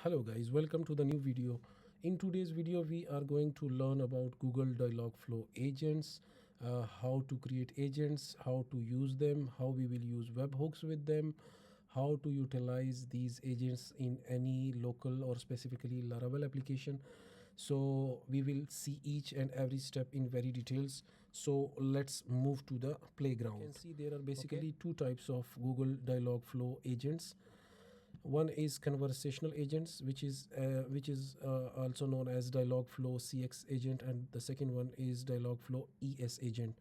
Hello guys, welcome to the new video. In today's video we are going to learn about Google Dialogflow agents, how to create agents, how to use them, how we will use webhooks with them, how to utilize these agents in any local or specifically Laravel application. So we will see each and every step in very details. So let's move to the playground. You can see there are basically two types of Google Dialogflow agents. One is conversational agents, which is also known as Dialogflow CX agent, and the second one is Dialogflow ES agent.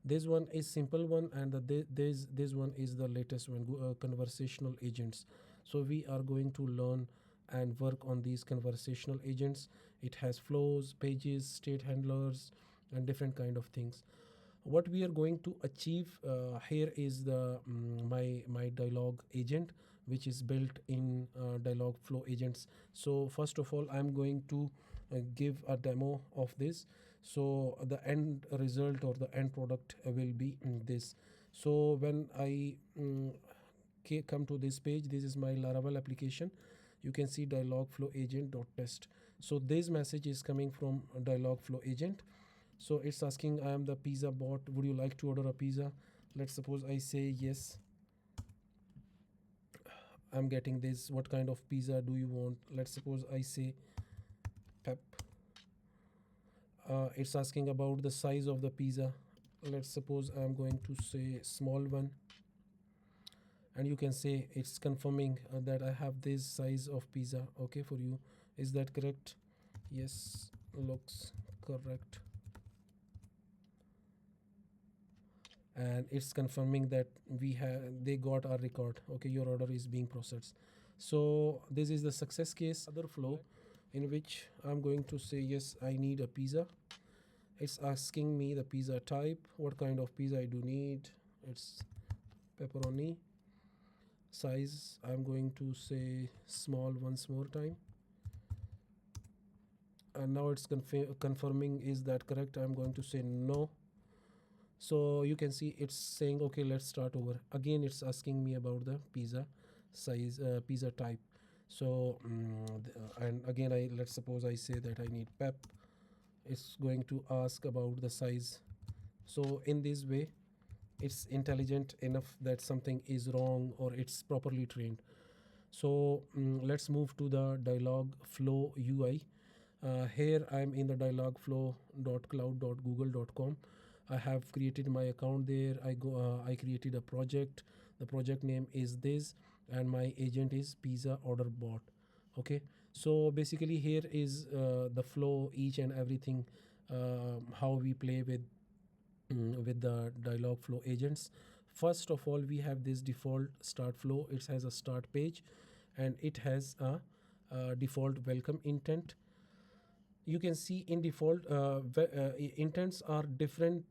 This one is simple one, and this one is the latest one, conversational agents. So we are going to learn and work on these conversational agents. It has flows, pages, state handlers, and different kind of things. What we are going to achieve here is the my dialogue agent, which is built in Dialogflow agents. So first of all, I'm going to give a demo of this. So the end result or the end product will be this. So when I come to this page, this is my Laravel application. You can see Dialogflow agent.test. So this message is coming from Dialogflow agent. So it's asking, I am the pizza bot, would you like to order a pizza? Let's suppose I say yes. I'm getting this. What kind of pizza do you want? Let's suppose I say pep. It's asking about the size of the pizza. Let's suppose I'm going to say small one, and you can say it's confirming that I have this size of pizza. Okay, for you, is that correct? Yes, looks correct. And it's confirming that they got our record. Okay, your order is being processed. So this is the success case. Other flow in which I'm going to say yes, I need a pizza. It's asking me the pizza type, what kind of pizza I do need. It's pepperoni. Size, I'm going to say small once more time. And now it's confirming, is that correct? I'm going to say no. So you can see it's saying, okay, let's start over again. It's asking me about the pizza size, pizza type. So and again, let's suppose I say that I need pep. It's going to ask about the size. So in this way, it's intelligent enough that something is wrong or it's properly trained. So let's move to the Dialogflow UI. Here I'm in the dialogflow.cloud.google.com. I have created my account there. I created a project. The project name is this, and my agent is pizza order bot. Okay, so basically here is the flow, each and everything, how we play with the Dialogflow agents. First of all, we have this default start flow. It has a start page, and it has a default welcome intent. You can see in default intents are different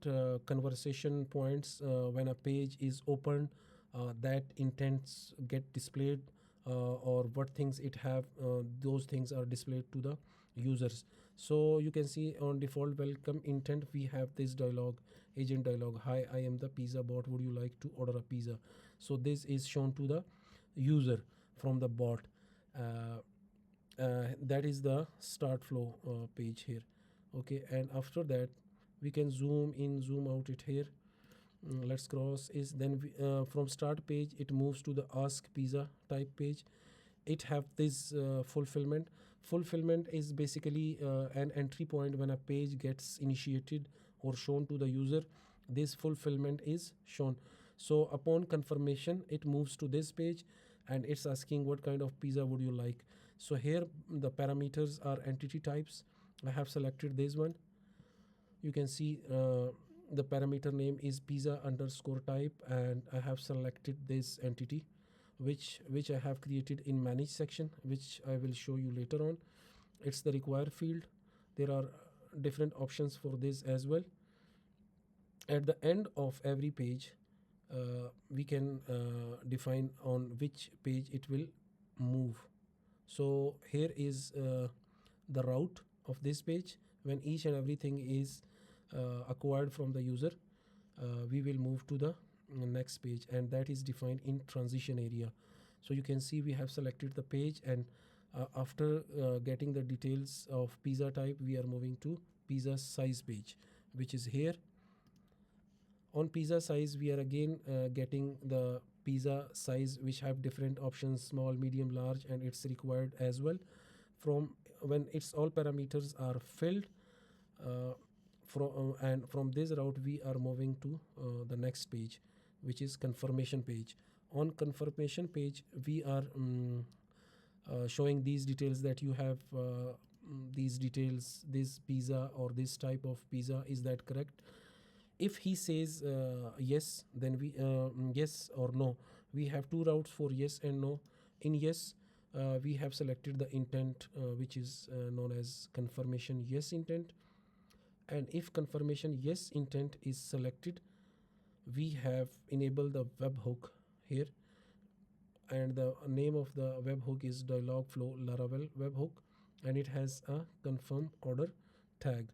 conversation points. When a page is opened, that intents get displayed, or what things it have, those things are displayed to the users. So you can see on default welcome intent, we have this agent dialog. Hi, I am the pizza bot, would you like to order a pizza? So this is shown to the user from the bot. That is the start flow page here. Okay, and after that we can zoom in, zoom out it here. Let's cross is then from start page it moves to the ask pizza type page. It have this fulfillment is basically an entry point. When a page gets initiated or shown to the user, this fulfillment is shown. So upon confirmation, it moves to this page and it's asking what kind of pizza would you like. So here the parameters are entity types. I have selected this one. You can see the parameter name is pizza underscore type, and I have selected this entity which I have created in manage section, which I will show you later on. It's the require field. There are different options for this as well. At the end of every page, we can define on which page it will move. So here is the route of this page. When each and everything is acquired from the user, we will move to the next page, and that is defined in transition area. So you can see we have selected the page, and After getting the details of pizza type, we are moving to pizza size page, which is here. On pizza size, we are again getting the pizza size, which have different options: small, medium, large, and it's required as well. From when it's all parameters are filled, and from this route we are moving to the next page, which is confirmation page. On confirmation page, we are showing these details that you have these details, this pizza or this type of pizza, is that correct? If he says yes, then we yes or no. We have two routes for yes and no. In yes, we have selected the intent, which is known as confirmation yes intent. And if confirmation yes intent is selected, we have enabled the webhook here, and the name of the webhook is Dialogflow Laravel webhook, and it has a confirm order tag.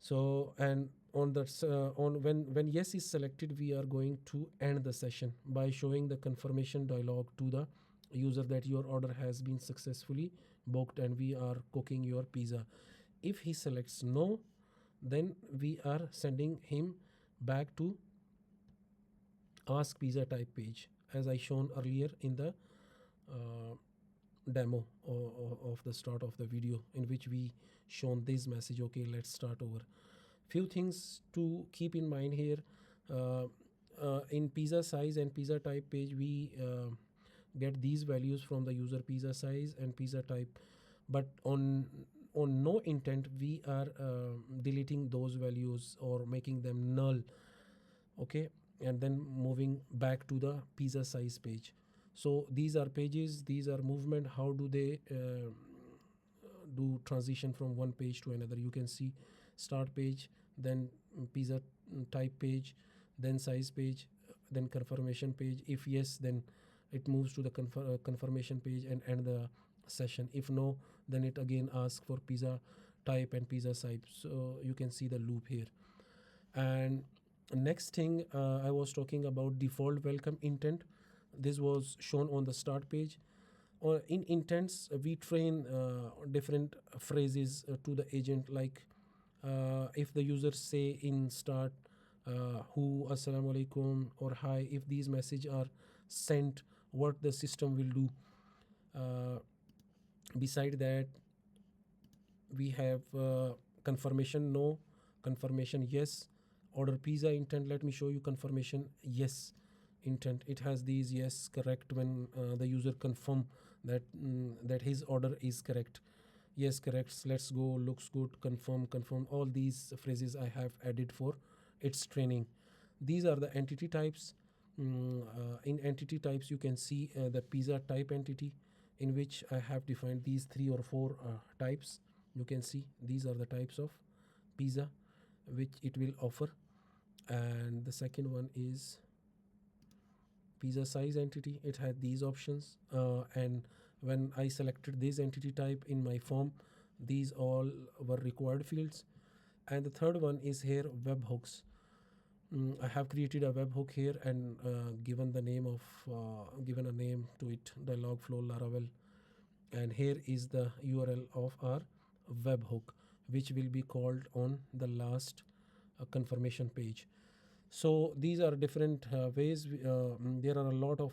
So, and on that on when yes is selected, we are going to end the session by showing the confirmation dialog to the user that your order has been successfully booked and we are cooking your pizza. If he selects no, then we are sending him back to ask pizza type page, as I shown earlier in the uh, demo of the start of the video, in which we shown this message. Okay, let's start over. Few things to keep in mind here. uh, in pizza size and pizza type page, we get these values from the user: pizza size and pizza type. But on no intent, we are deleting those values or making them null. Okay, and then moving back to the pizza size page. So these are pages, these are movement. How do they do transition from one page to another? You can see start page, then pizza type page, then size page, then confirmation page. If yes, then it moves to the confirmation page and end the session. If no, then it again asks for pizza type and pizza size. So you can see the loop here. And next thing, I was talking about default welcome intent. This was shown on the start page. Or in intents, we train different phrases to the agent, like if the user say in start who, assalamu alaikum, or hi, if these messages are sent, what the system will do. uh, Beside that, we have confirmation no, confirmation yes, order pizza intent. Let me show you confirmation yes intent. It has these yes correct when the user confirm that his order is correct. Yes, correct, let's go, looks good, confirm, confirm. All these phrases I have added for its training. These are the entity types. In entity types, you can see the pizza type entity, in which I have defined these three or four types. You can see these are the types of pizza which it will offer. And the second one is pizza size entity. It had these options, and when I selected this entity type in my form, these all were required fields. And the third one is here webhooks. I have created a webhook here and given the name of given a name to it, Dialogflow Laravel. And here is the URL of our webhook, which will be called on the last confirmation page. So these are different ways. There are a lot of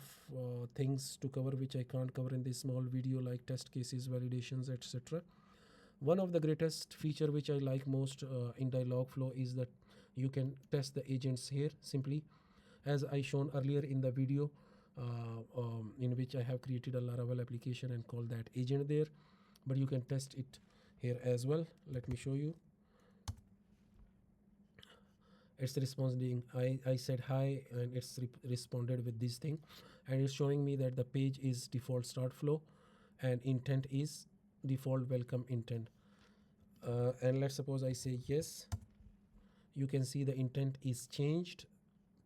things to cover which I can't cover in this small video, like test cases, validations, etc. One of the greatest feature which I like most in Dialogflow is that you can test the agents here simply, as I shown earlier in the video, in which I have created a Laravel application and called that agent there. But you can test it here as well. Let me show you. It's responding. I said hi and it's responded with this thing, and it's showing me that the page is default start flow and intent is default welcome intent. And let's suppose I say yes. You can see the intent is changed.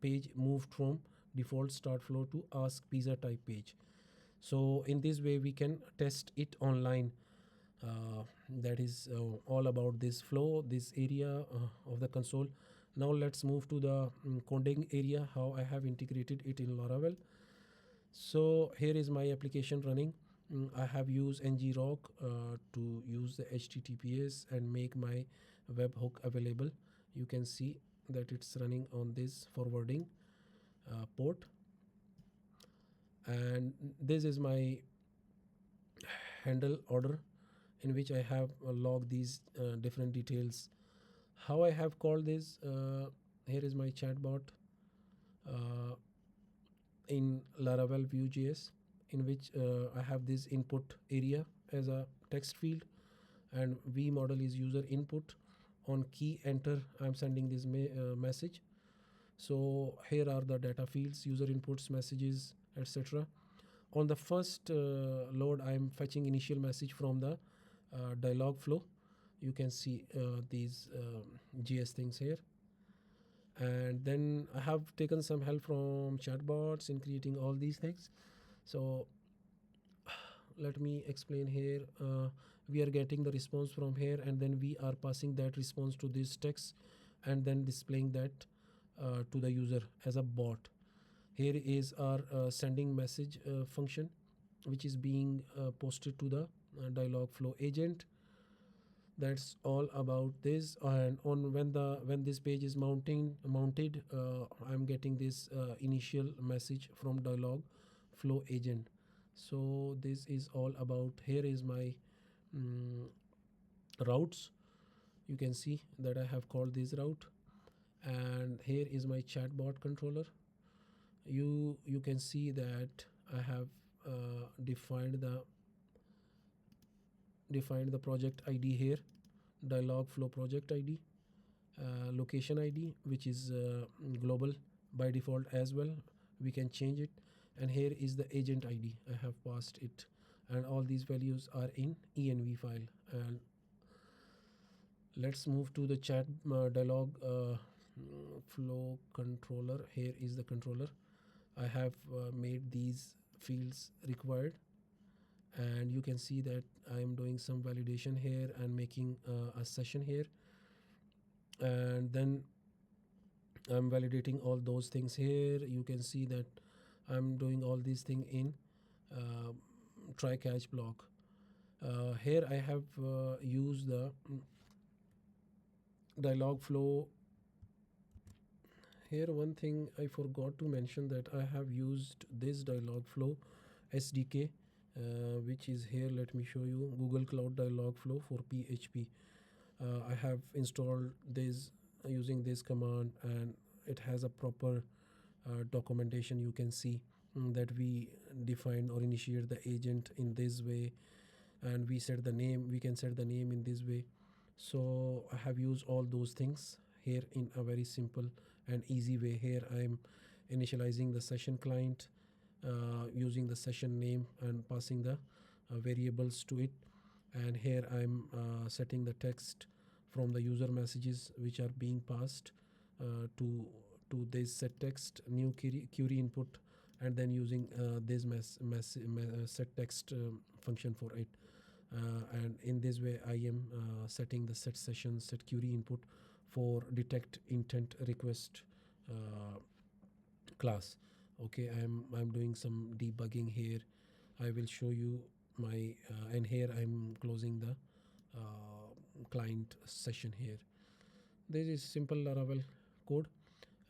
Page moved from default start flow to ask pizza type page. So in this way we can test it online. That is all about this flow, this area of the console. Now let's move to the coding area, how I have integrated it in Laravel. So here is my application running. I have used ngrok to use the https and make my webhook available. You can see that it's running on this forwarding port, and this is my handle order in which I have logged these different details. How I have called this, here is my chatbot uh, in Laravel Vue.js, in which I have this input area as a text field, and V model is user input. On key enter, I'm sending this message. So here are the data fields, user inputs, messages, etc. On the first load, I'm fetching initial message from the dialog flow. You can see these JS things here. And then I have taken some help from chatbots in creating all these things. So let me explain here. We are getting the response from here, and then we are passing that response to this text and then displaying that to the user as a bot. Here is our sending message function, which is being posted to the Dialogflow agent. That's all about this. And on when this page is mounted, I'm getting this initial message from Dialogflow agent. So this is all about. Here is my mm, routes. You can see that I have called this route, and here is my chatbot controller. You can see that I have defined the project ID here, Dialogflow project ID, location ID, which is global by default as well. We can change it, and here is the agent ID. I have passed it, and all these values are in env file. And let's move to the chat dialog flow controller. Here is the controller. I have made these fields required, and you can see that I am doing some validation here and making a session here, and then I'm validating all those things here. You can see that I'm doing all these things in uh, try catch block. Here I have used the dialog flow. Here one thing I forgot to mention, that I have used this dialog flow SDK, which is here. Let me show you Google Cloud Dialogflow for PHP. I have installed this using this command, and it has a proper documentation. You can see that we define or initiate the agent in this way, and we set the name. We can set the name in this way. So I have used all those things here in a very simple and easy way. Here I'm initializing the session client using the session name and passing the variables to it. And here I'm setting the text from the user messages which are being passed to this set text new query input, and then using this set text function for it. And in this way I am setting the set session set query input for detect intent request class. Okay, I'm doing some debugging here. I will show you my and here I'm closing the client session here. This is simple Laravel code,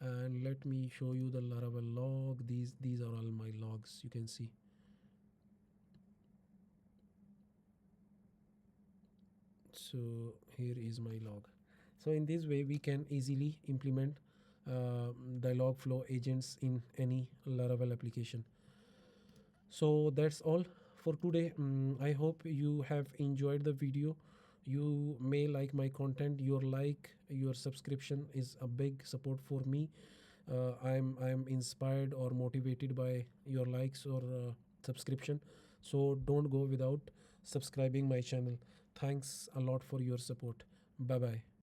and let me show you the Laravel log. These are all my logs. You can see. So here is my log. So in this way we can easily implement Dialogflow agents in any Laravel application. So that's all for today. I hope you have enjoyed the video. You may like my content. Your subscription is a big support for me. I'm inspired or motivated by your likes or subscription. So don't go without subscribing my channel. Thanks a lot for your support. Bye bye.